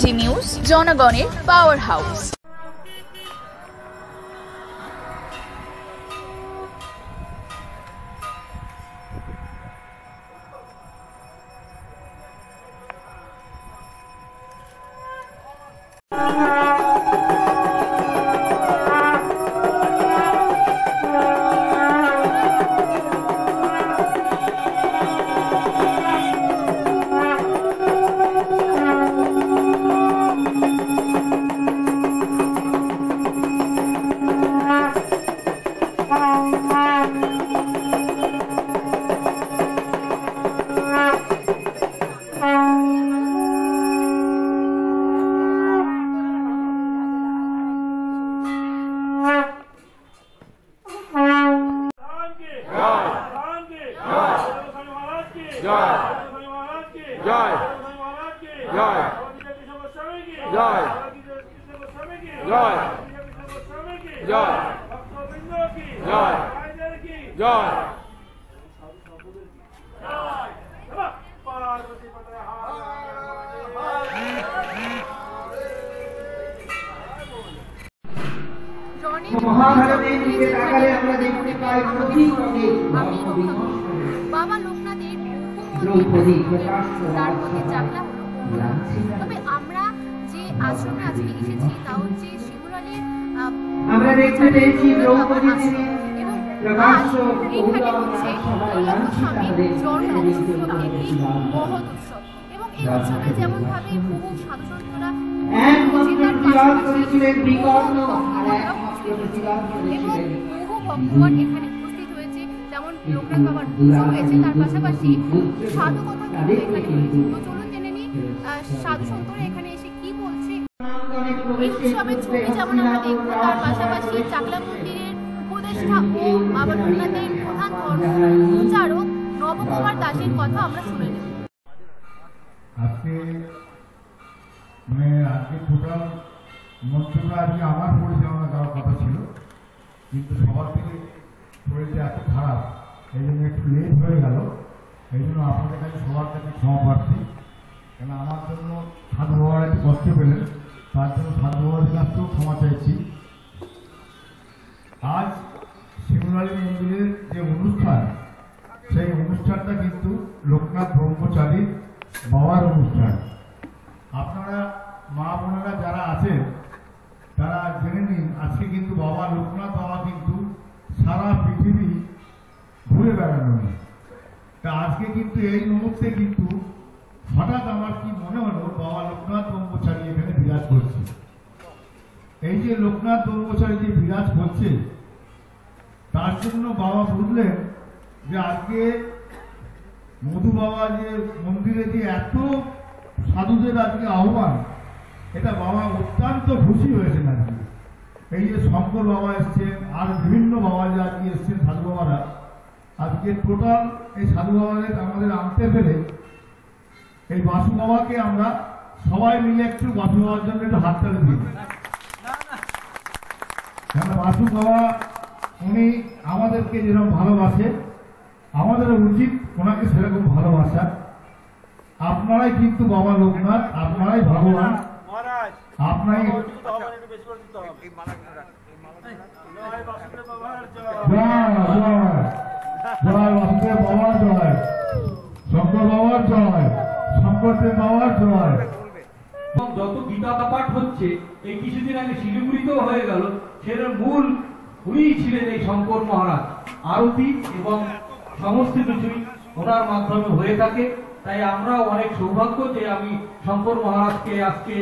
জি news, জনগণের power house. বাবা লোকনাথের তবে আমরা যে আশ্রমে আজকে এসেছি তা হচ্ছে শিমুরালীর আমরা দেখতে পেয়েছি দ্রৌপদী এবং এখানে হচ্ছে জন্ম উপলক্ষে একটি মহৎ উৎসব এবং এই উৎসবে যেমন ভাবে বহু সাধুসন্তরা এবং বহু ভক্তগণ এখানে উপস্থিত হয়েছে, যেমন লোকনাথ বাবার পুজো হয়েছে, তার পাশাপাশি সাধু কথা কিন্তু এখানে হয়েছে। তো চলুন জেনে নিই সাধু সন্তরা এখানে এসে কি বলছে। এই উৎসবের ছবি যেমন আমরা দেখবো, তার পাশাপাশি চাকলা মন্দিরের উপদেষ্টা ও বাবা লোকনাথের প্রধান ধর্ম প্রচারক নবকুমার দাসের কথা আমরা শুনে নেব। আজকে টোটাল মঞ্চটা আজকে আমার পরিচালনা করার কথা ছিল, কিন্তু সবার থেকে শরীরটা এত খারাপ, এই জন্য একটু লেট হয়ে গেল। এই জন্য আপনাদের কাছে সবার কাছে ক্ষমা প্রার্থী, কেন আমার জন্য সাধু বাবার একটু কষ্ট পেলেন, তার জন্য সাধু বাবার কাছেও ক্ষমা চাইছি। আজ শিমুরালী মন্দিরের যে অনুষ্ঠান, সেই অনুষ্ঠানটা কিন্তু লোকনাথ ব্রহ্মচারী বাবার অনুষ্ঠান। আপনারা মা বোনেরা যারা আছেন তারা জেনে নিন, আজকে কিন্তু বাবা লোকনাথ বাবা কিন্তু সারা পৃথিবী ঘুরে বেড়ানো নেই। তা আজকে কিন্তু এই মুহূর্তে কিন্তু হঠাৎ আমার কি মনে হলো, বাবা লোকনাথ ব্রহ্মচারী এখানে বিরাজ করছে। এই যে লোকনাথ ব্রহ্মচারী যে বিরাজ করছে, তার জন্য বাবা বুঝলেন যে আজকে মধু বাবা যে মন্দিরে যে এত সাধুদের আজকে আহ্বান, এটা বাবা অত্যন্ত খুশি হয়েছেন। আজকে এই যে শঙ্কর বাবা এসছেন, আর বিভিন্ন বাবা যে আজকে এসছেন সাধু বাবারা, আজকে টোটাল এই সাধু বাবাদের আমাদের আনতে পেরে এই বাসু বাবাকে আমরা সবাই মিলে একটু বাসু বাবার জন্য একটু হাত তালি দিই। কেন বাসু বাবা উনি আমাদেরকে যেরকম ভালোবাসে, আমাদেরও উচিত ওনাকে সেরকম ভালোবাসা। আপনারাই কিন্তু বাবা লোকনাথ, আপনারাই ভগবান, আপনারাই জয় বাসুদেব বাবার জয়, শঙ্কর বাবার জয়, শঙ্করদেব বাবার জয়। যত গীতা পাঠ হচ্ছে, এই কিছুদিন আগে শিলিগুড়িতেও হয়ে গেল, সেটার মূল উনি ছিলেন এই শঙ্কর মহারাজ। আরতি এবং সমস্ত কিছুই ওনার মাধ্যমে হয়ে থাকে। তাই আমরা অনেক সৌভাগ্য যে আমি শঙ্কর মহারাজকে আজকে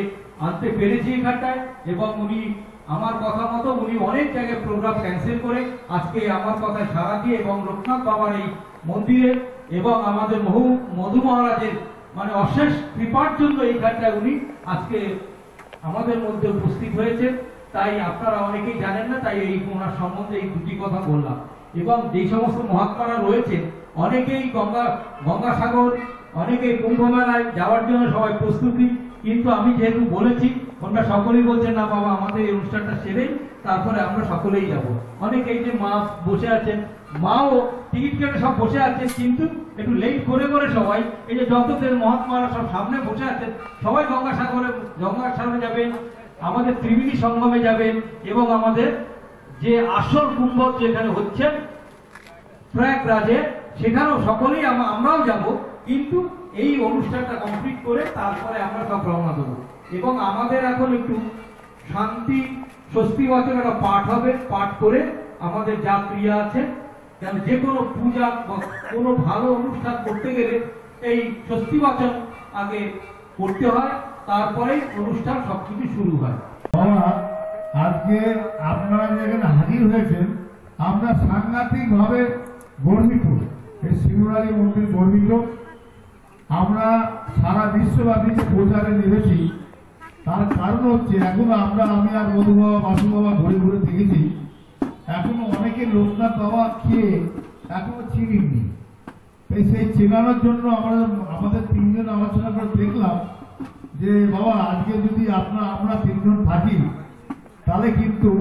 আনতে পেরেছি এখানটায়, এবং উনি আমার কথা মতো উনি অনেক জায়গায় প্রোগ্রাম ক্যান্সেল করে আজকে আমার কথায় সাড়া দিয়ে এবং লোকনাথ বাবার এই মন্দিরে এবং আমাদের মধু মহারাজের মানে অশেষ কৃপার জন্য এইখানটায় উনি আজকে আমাদের মধ্যে উপস্থিত হয়েছে। তাই আপনারা অনেকেই জানেন না, তাই এই ওনার সম্বন্ধে এই দুটি কথা বললাম। এবং যে সমস্ত মহাত্মারা রয়েছেন, অনেকেই গঙ্গাসাগর, অনেকেই কুম্ভ মেলায় যাওয়ার জন্য সবাই প্রস্তুতি, কিন্তু আমি যেহেতু বলেছি, ওনারা সকলেই বলছেন না বাবা আমাদের এই অনুষ্ঠানটা সেরেই তারপরে আমরা সকলেই যাব। অনেকেই যে মা বসে আছেন, মাও টিকিট কেটে সব বসে আছে, কিন্তু একটু লেট করে করে সবাই, এই যে যতদের মহাত্মারা সব সামনে বসে আছেন, সবাই গঙ্গাসাগরে যাবেন, আমাদের ত্রিবেণী সঙ্গমে যাবেন, এবং আমাদের যে আসল কুম্ভ যেখানে হচ্ছে প্রয়াগরাজে, সেখানেও সকলেই আমরাও যাব, কিন্তু এই অনুষ্ঠানটা কমপ্লিট করে তারপরে আমরা সব রওনা দেবো। এবং আমাদের এখন একটু শান্তি স্বস্তিবাচক একটা পাঠ হবে, পাঠ করে আমাদের যা ক্রিয়া আছে, কেন যে কোনো পূজা বা কোনো ভালো অনুষ্ঠান করতে গেলে এই স্বস্তিবাচন আগে করতে হয়, তারপরেই অনুষ্ঠান সবকিছু শুরু হয়। বাবা, আজকে আপনারা যেখানে হাজির হয়েছেন, আমরা সাংঘাতিক ভাবে গর্বিত, এই শিবরালী মন্দির গর্বিত। আমরা সারা বিশ্বব্যাপী যে প্রচারে নেমেছি, তার কারণ হচ্ছে এখনো আমি আর মধু বাবা, বাসু বাবা ঘুরে ঘুরে দেখেছি, এখনো অনেকে লোকনাথ বাবা খেয়ে এখনো চিনিনি। সেই চেনানোর জন্য আমাদের তিনজন আলোচনা করে দেখলাম যে বাবা, আজকে যদি আমরা তিনজন থাকি, তাহলে কিন্তু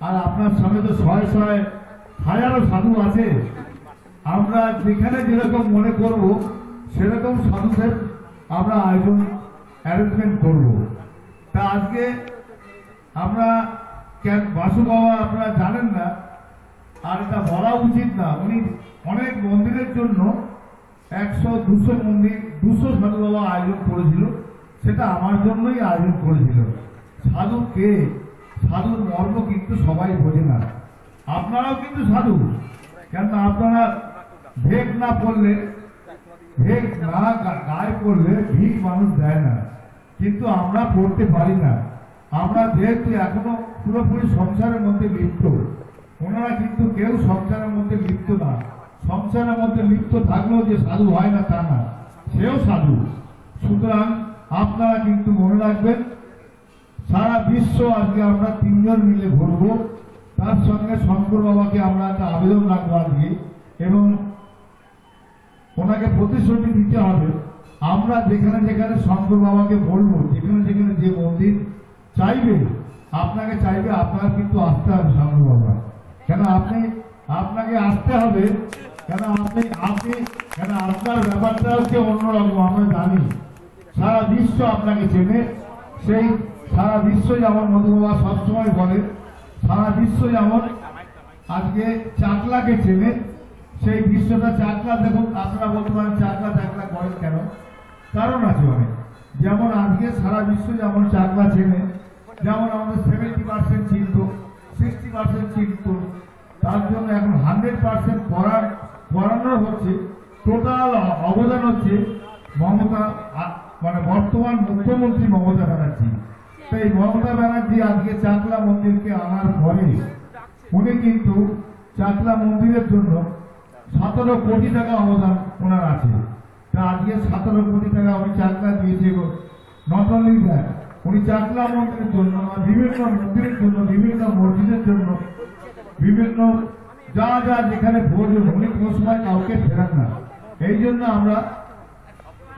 আর আপনার সামনে তো শয়ে শয়ে হাজারো সাধু আছে, আমরা যেখানে যেরকম মনে করব সেরকম সাধুদের আমরা অ্যারেঞ্জমেন্ট করব। তা আজকে আমরা বাসু বাবা আপনারা জানেন না, আর এটা বলা উচিত না, উনি অনেক মন্দিরের জন্য 100-200 মন্দির 200 সাধু বাবা আয়োজন করেছিল, সেটা আমার জন্যই আয়োজন করেছিল। সাধু কে, সাধুর মর্ম কিন্তু সবাই বোঝে না। আপনারাও কিন্তু সাধু, কেন আপনারা ভেগ না পড়লে, ভেগ না গায়ে পড়লে ভিক মানুষ দেয় না, কিন্তু আমরা পড়তে পারি না। আমরা যেহেতু এখনো পুরোপুরি সংসারের মধ্যে লিপ্ত, ওনারা কিন্তু কেউ সংসারের মধ্যে লিপ্ত না। সংসারের মধ্যে লিপ্ত থাকলেও যে সাধু হয় না তা না, সেও সাধু। সুতরাং আপনারা কিন্তু মনে রাখবেন, সারা বিশ্ব আজকে আমরা তিনজন মিলে ঘুরবো, তার সঙ্গে শঙ্কর বাবাকে আমরা একটা আবেদন রাখবো আজকে, এবং ওনাকে প্রতিশ্রুতি দিতে হবে, আমরা যেখানে যেখানে শঙ্কর বাবাকে বলবো, যেখানে যেখানে যে মন্দির চাইবে, আপনাকে চাইবে, আপনারা কিন্তু আসতে হবে শঙ্কর বাবা। কেন আপনাকে আসতে হবে, কেন কেন আপনার ব্যাপারটা হচ্ছে অন্যরকম। আমরা জানি সারা বিশ্ব আপনাকে চেনে, সেই সারা বিশ্ব যেমন মধু বাবা সবসময় বলে, সারা বিশ্ব যেমন আজকে চাকলাকে চেনে, সেই বিশ্বটা চাকলা। দেখুন, আপনারা বলতে পারেন চাকলা করেন কেন, কারণ আছে অনেক। যেমন আজকে সারা বিশ্ব যেমন চাকলা চেনে, যেমন আমাদের 70% চিনত, 60% চিনত, তার জন্য এখন 100% করানো হচ্ছে। টোটাল অবদান হচ্ছে মমতা, মানে বর্তমান মুখ্যমন্ত্রী মমতা ব্যানার্জি। তাই মমতা ব্যানার্জি আজকে চাকলা মন্দিরকে আনার পরে উনি কিন্তু চাকলা মন্দিরের জন্য 17 কোটি টাকা অবদান ওনার আছে। তা আজকে 17 কোটি টাকা উনি চাকলা দিয়েছে। নট অনলি দ্যাট, উনি চাকলা মন্দিরের জন্য, বিভিন্ন মন্দিরের জন্য, বিভিন্ন মসজিদের জন্য, বিভিন্ন যা যা যেখানে প্রয়োজন, উনি কোনো সময় কাউকে ফেরান না। এই জন্য আমরা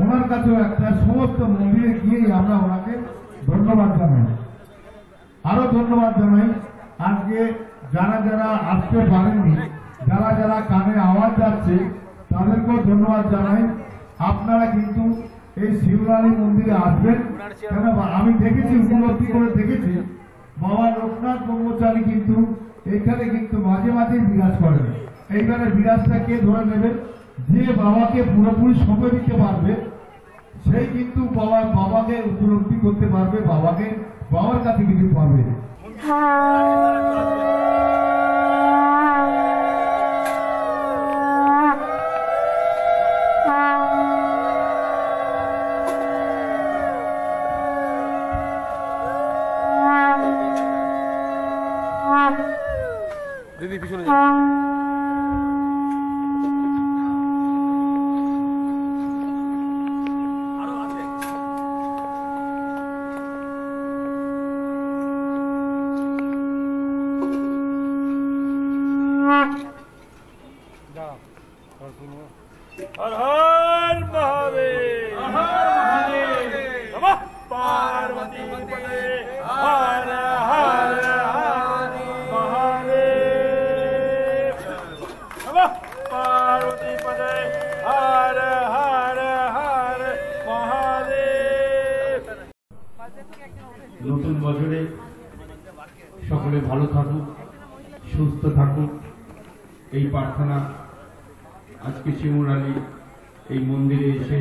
ওনার কাছেও একটা সমস্ত মন্দিরে গিয়েই আমরা ওনাকে ধন্যবাদ জানাই। আরো ধন্যবাদ জানাই আজকে যারা যারা আসতে পারেননি, যারা যারা কানে আওয়াজ যাচ্ছে, তাদেরকেও ধন্যবাদ জানাই। আপনারা কিন্তু এই শিবরালী মন্দিরে আসবেন, কেন আমি দেখেছি, উপলব্ধি করে দেখেছি, বাবা লোকনাথ ব্রহ্মচারী কিন্তু এখানে কিন্তু মাঝে মাঝে বিরাজ করেন। এইখানে বিরাজটা কে ধরে নেবে, যে বাবাকে পুরোপুরি সময় দিতে পারবে, সেই কিন্তু বাবাকে উপলব্ধি করতে পারবে, বাবার কাছে কিছু পাবে। দিদি পিছনে हर हर महादेव, नमः पार्वती पते, हर हर महादेव, नमः সকলে ভালো থাকুক, সুস্থ থাকুক, এই প্রার্থনা আজকে শিমুরালী এই মন্দিরে এসে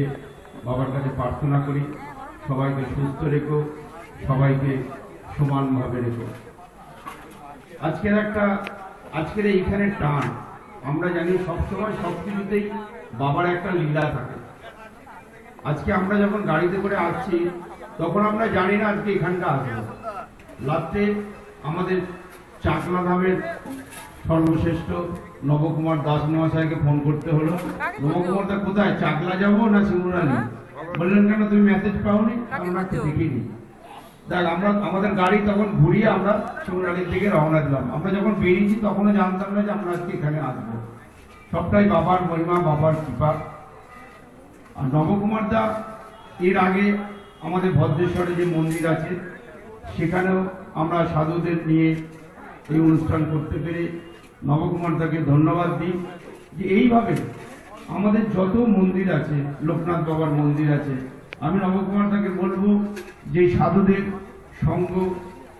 বাবার কাছে প্রার্থনা করি। সবাইকে সুস্থ রেখো, সবাইকে সমানভাবে রেখো। আজকের এইখানে টান, আমরা জানি সবসময় সব কিছুতেই বাবার একটা লীলা থাকে। আজকে আমরা যখন গাড়িতে করে আসছি তখন আমরা জানি না আজকে এখানটা আসবো। রাত্রে আমাদের চাকলা ধামের সর্বশ্রেষ্ঠ নবকুমার দাস মহাশয়কে ফোন করতে হলো। নবকুমার দা কোথায়, চাকলা যাবো না শিমুরালী? বললেন কেন তুমি মেসেজ পাওনি? আমরা একটু দেখিনি। দেখ, আমরা আমাদের গাড়ি তখন ঘুরিয়ে আমরা শিমুরালীর দিকে রওনা দিলাম। আমরা যখন বেরিয়েছি তখনও জানতাম না যে আমরা আজকে এখানে আসবো। সবটাই বাবার মহিমা, বাবার কৃপা। আর নবকুমার দা এর আগে আমাদের ভদ্রেশ্বরে যে মন্দির আছে সেখানেও আমরা সাধুদের নিয়ে এই অনুষ্ঠান করতে পেরে নবকুমার দাকে ধন্যবাদ দিই যে এইভাবে আমাদের যত মন্দির আছে, লোকনাথ বাবার মন্দির আছে, আমি নবকুমার দাকে বলবো যে সাধুদের সঙ্গ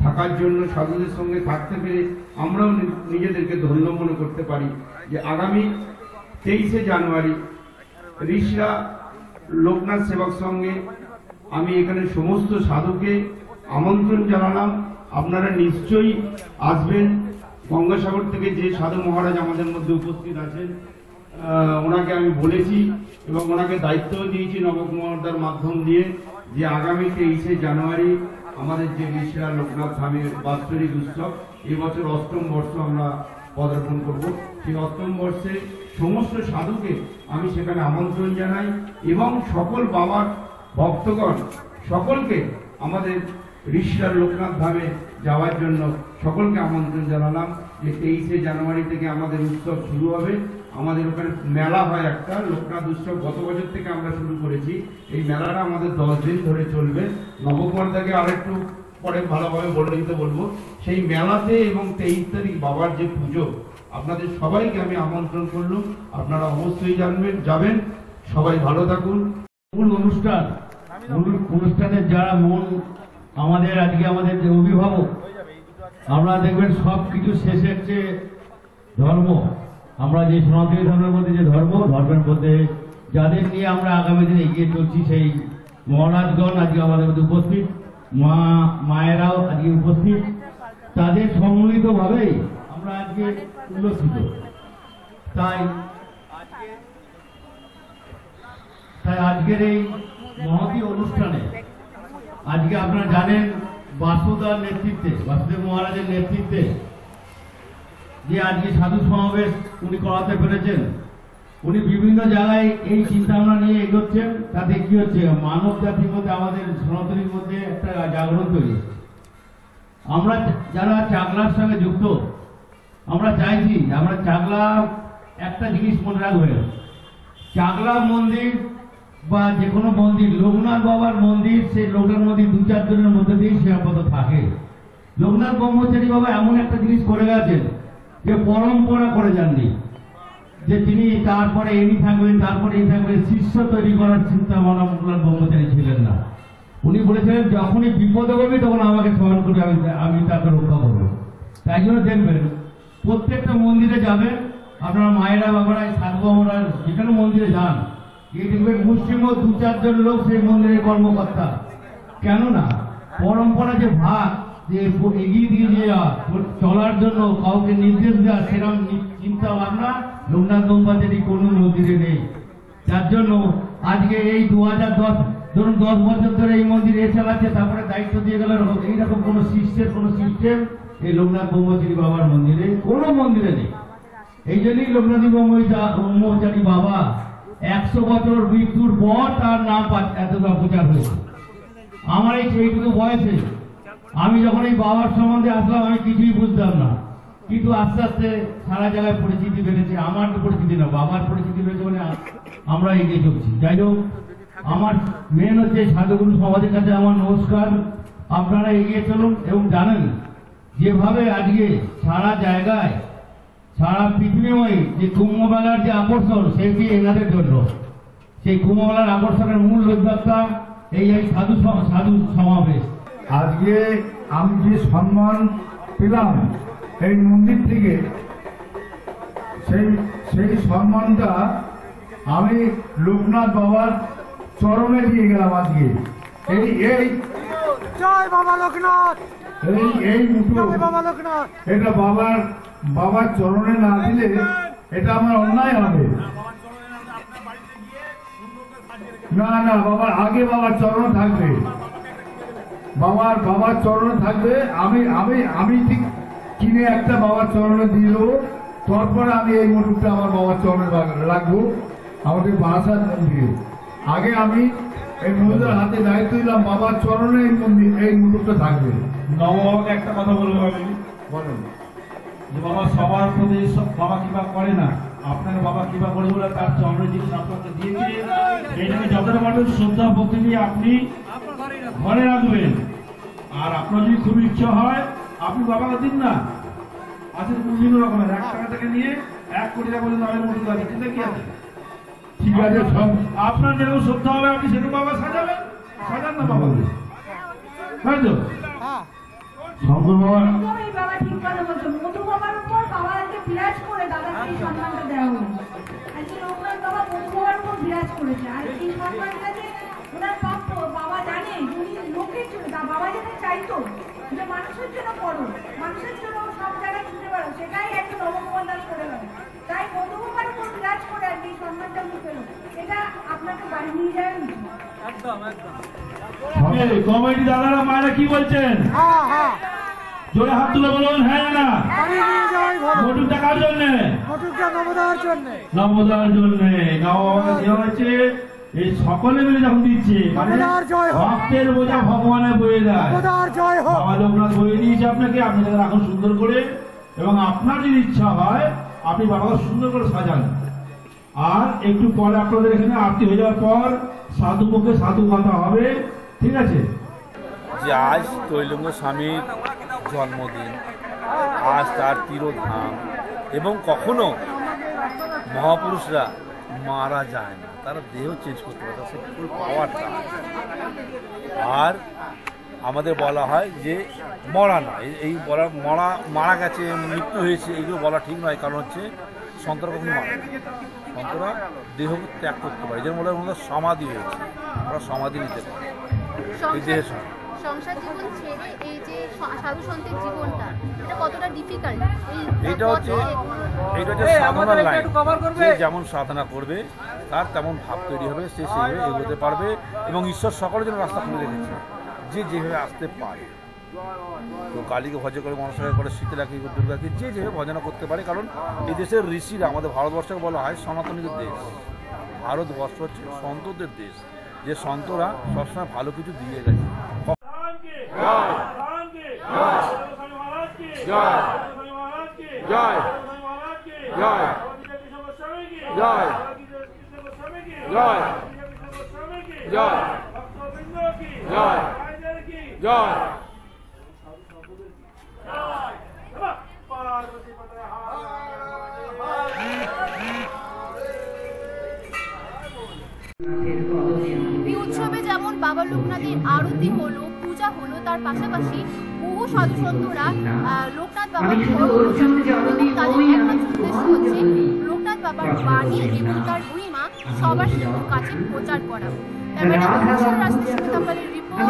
থাকার জন্য, সাধুদের সঙ্গে থাকতে পেরে আমরাও নিজেদেরকে ধন্য মনে করতে পারি যে আগামী 23শে জানুয়ারি ঋষিরা লোকনাথ সেবক সঙ্গে আমি এখানে সমস্ত সাধুকে আমন্ত্রণ জানালাম। আপনারা নিশ্চয়ই আসবেন। গঙ্গাসাগর থেকে যে সাধু মহারাজ আমাদের মধ্যে উপস্থিত আছেন ওনাকে আমি বলেছি এবং ওনাকে দায়িত্বও দিয়েছি নবকুমারদার মাধ্যম দিয়ে যে আগামী 23শে জানুয়ারি আমাদের যে ঋষিরা লোকনাথ ধামের বাৎসরিক উৎসব, এবছর 8ম বর্ষ আমরা পদার্পণ করব। সেই 8ম বর্ষে সমস্ত সাধুকে আমি সেখানে আমন্ত্রণ জানাই এবং সকল বাবার ভক্তগণ সকলকে আমাদের ঋষিরা লোকনাথ ধামে যাওয়ার জন্য সকলকে আমন্ত্রণ জানালাম যে 23শে জানুয়ারি থেকে আমাদের উৎসব শুরু হবে। আমাদের ওখানে মেলা হয় একটা, লোকনাথ উৎসব গত বছর থেকে আমরা শুরু করেছি। এই মেলাটা আমাদের 10 দিন ধরে চলবে। নবকুমার দাকে আরেকটু পরে ভালোভাবে বলে দিতে বলবো। সেই মেলাতে এবং 23 তারিখ বাবার যে পুজো, আপনাদের সবাইকে আমি আমন্ত্রণ করলাম। আপনারা অবশ্যই যাবেন। সবাই ভালো থাকুন। মূল অনুষ্ঠানের যারা মূল আমাদের আজকে আমাদের যে অভিভাবক, আমরা দেখবেন সব কিছু শেষের যে ধর্ম, আমরা যে সনাতনী ধর্মের মধ্যে যে ধর্মের মধ্যে যাদের নিয়ে আমরা আগামী দিনে এগিয়ে চলছি, সেই মহারাজগণ আজকে আমাদের মধ্যে উপস্থিত, মায়েরাও আজকে উপস্থিত। তাদের সম্মিলিতভাবেই আমরা আজকে উল্লসিত। তাই আজকের এই মহতী অনুষ্ঠানে আজকে আপনারা জানেন বাসুদার নেতৃত্বে, বাসুদেব মহারাজের নেতৃত্বে যে আজকে সাধু সমাবেশ উনি করাতে পেরেছেন। উনি বিভিন্ন জায়গায় এই চিন্তা ভাবনা নিয়ে এগোচ্ছেন। তাতে কি হচ্ছে, মানব জাতির মধ্যে, আমাদের সনাতনীর মধ্যে একটা জাগরণ তৈরি হচ্ছে। আমরা যারা চাকলার সঙ্গে যুক্ত, আমরা চাইছি আমরা চাকলা একটা জিনিস মনে রাখবেন, চাকলা মন্দির বা যে কোনো মন্দির, লোকনাথ বাবার মন্দির, সেই লোকনাথ মন্দির 2-4 জনের মধ্যে দিয়েই সীমাবদ্ধ থাকে। লোকনাথ ব্রহ্মচারী বাবা এমন একটা জিনিস করে গেছেন যে পরম্পরা করে যাননি, যে তিনি তারপরে এনি থাকবেন, তারপরে এই থাকবেন, শিষ্য তৈরি করার চিন্তা ভাবনা লোকনাথ ব্রহ্মচারী ছিলেন না। উনি বলেছিলেন যখনই বিপদে করবি তখন আমাকে স্মরণ করবে, আমি তাকে রক্ষা করবো। তাই জন্য দেখবেন প্রত্যেকটা মন্দিরে যাবেন আপনারা, মায়েরা বাবারা, সাধু বাবারা যেখানে মন্দিরে যান, এই দেখবেন মুসলিমও 2-4 জন লোক সেই মন্দিরের কর্মকর্তা। কেননা পরম্পরা যে ভাগ, যে এগিয়ে দিয়ে যাওয়া, চলার জন্য কাউকে নির্দেশ দেওয়া, সেরকম চিন্তা ভাবনা লোকনাথ ব্রহ্মচারী কোনো মন্দিরে নেই। যার জন্য আজকে এই 2010 ধরুন 10 বছর ধরে এই মন্দিরে এসে আছে, তারপরে দায়িত্ব দিয়ে গেল, এইরকম কোনো সিস্টেম এই লোকনাথ ব্রহ্মচারী বাবার মন্দিরে কোনো মন্দিরে নেই। এই জন্যই লোকনাথ ব্রহ্মচারী বাবা 100 বছর মৃত্যুর পর তার নাম এতটা প্রচার হয়েছে। আমার এইটুকু বয়সে আমি যখন এই বাবার সম্বন্ধে আসলাম আমি কিছুই বুঝতাম না, কিন্তু আস্তে আস্তে সারা জায়গায় পরিচিতি বেড়েছে। আমার তো পরিচিতি না, বাবার পরিচিতি বেড়েছে বলে আমরা এগিয়ে চলছি। যাই হোক, আমার মেন হচ্ছে সাধুগুরু সমাজের কাছে আমার নমস্কার। আপনারা এগিয়ে চলুন এবং জানেন যেভাবে আজকে সারা জায়গায়, সারা পৃথিবীময় যে কুম্ভমেলার যে আকর্ষণ, সেটি এনাদের জন্য। সেই কুম্ভমেলার আকর্ষণের মূল উদ্যোক্তা এই সাধু সমাবেশ। আজকে আমি যে সম্মান পেলাম এই মন্দির থেকে, সেই সম্মানটা আমি লোকনাথ বাবার চরণে দিয়ে গেলাম আজকে। এই জয় বাবা লোকনাথ, এই মুঠো বাবা লোকনাথ, এটা বাবার চরণে না দিলে এটা আমার অন্যায় হবে। না না, বাবার চরণ থাকবে, বাবার চরণে থাকবে। আমি ঠিক কিনে একটা বাবার চরণে দিয়ে দেবো, তারপরে আমি এই মুঠোটা আমার বাবার চরণে রাখবো আমাদের বারাসাত মন্দিরে। আগে আমি এই মন্দিরের হাতে দায়িত্ব দিলাম, বাবার চরণে এই মুঠোটা থাকবে। নববাবাকে একটা কথা বলবো আমি, বলেন যে বাবা সবার প্রতি বাবা কৃপা করে না, আপনাকে বাবা কৃপা করে বলে তার চরণের জিনিস আপনাকে দিয়েছে, এইটাকে যতটা পারবেন শ্রদ্ধা ভক্তি দিয়ে আপনি ঘরে রাখবেন। আর আপনার যদি খুব ইচ্ছা হয় আপনি বাবাকে দিন না, আছে বিভিন্ন রকমের, 1 টাকা থেকে নিয়ে 1 কোটি টাকা পর্যন্ত দামের মধ্যে আছে, কিন্তু কি আছে ঠিক আছে, আপনার যেরকম শ্রদ্ধা হবে আপনি সেরকম বাবা সাজাবেন, সাজান না বাবা, তাই তো? শঙ্কর বাবা এই বাবা ঠিক কথা বলছো, মধু বাবার উপর বাবা আজকে বিরাজ করে দাদাকে এই সম্মানটা দেওয়া হলো। আজকে লোকনাথ বাবা মধু বাবার উপর বিরাজ করেছে, আর এই সম্মানটা যে ওনার প্রাপ্য বাবা জানে, উনি লোকের জন্য, বাবা যেটা চাইতো যে মানুষের জন্য করো, মানুষের জন্য সব জায়গায় ছুটে বেড়ো, সেটাই একটা নবকুমার দাস করে গেল। তাই মধু বাবার উপর বিরাজ করে আজকে এই সম্মানটা উনি পেল, এটা আপনাকে বাড়ি নিয়ে যাওয়া উচিত। কমিটি দাদারা মায়েরা কি বলছেন? জোরে হাত তুলে বলুন হ্যাঁ না। মোটুকটা কার জন্য? নবদার জন্য। নববাবাকে দেওয়া হয়েছে, এই সকলে মিলে যখন দিচ্ছে ভক্তের বোঝা ভগবানের বয়ে দেয়। বাবা লোকনাথ বয়ে দিয়েছে আপনাকে, আপনি তাকে রাখুন সুন্দর করে, এবং আপনার যদি ইচ্ছা হয় আপনি বাবাকে সুন্দর করে সাজান। আর একটু পরে আপনাদের এখানে আরতি হয়ে যাওয়ার পর সাধু মুখে সাধু কথা হবে, ঠিক আছে? যে আজ তৈলঙ্গ স্বামীর জন্মদিন, আজ তার তিরোধাম, এবং কখনো মহাপুরুষরা মারা যায় না, তারা দেহ চেঞ্জ করতে পারে, সে ফুল পাওয়ারটা। আর আমাদের বলা হয় যে মরা না, এই বলা মারা গেছে, মৃত্যু হয়েছে, এইগুলো বলা ঠিক নয়। কারণ হচ্ছে সন্তরা কখনো মারা যায়, সন্তরা দেহ ত্যাগ করতে পারে, যেমন মধ্যে সমাধি হয়েছে, ওরা সমাধি নিতে পারে এই দেহের সঙ্গে। সংসার জীবন ছেড়ে এই যে সাধু সন্তের জীবনটা, এটা কতটা ডিফিকাল্ট? এইটা হচ্ছে সাধনার লাইন, সে যেমন সাধনা করবে তার তেমন ভাব তৈরি হবে, সে সেইভাবে এগোতে পারবে, এবং ঈশ্বর সকলের জন্য রাস্তা খুলে রেখেছে, যে যেভাবে আসতে পারে। তো কালীকে ভজ করে, মনসাকে করে, শীতলাকে, দুর্গাকে, যে যেভাবে ভজনা করতে পারে। কারণ এই দেশের ঋষিরা, আমাদের ভারতবর্ষকে বলা হয় সনাতনীদের দেশ, ভারতবর্ষ হচ্ছে সন্তদের দেশ, যে সন্তরা সবসময় ভালো কিছু দিয়ে গেছে। এই উৎসবে যেমন বাবা লোকনাথের আরতি হলো, পূজা হলো, তার পাশাপাশি বহু সাধু সন্তরা লোকনাথ বাবার হচ্ছে লোকনাথ বাবার বাণী এবং তার মহিমা সবার কাছে প্রচার করা। Camera report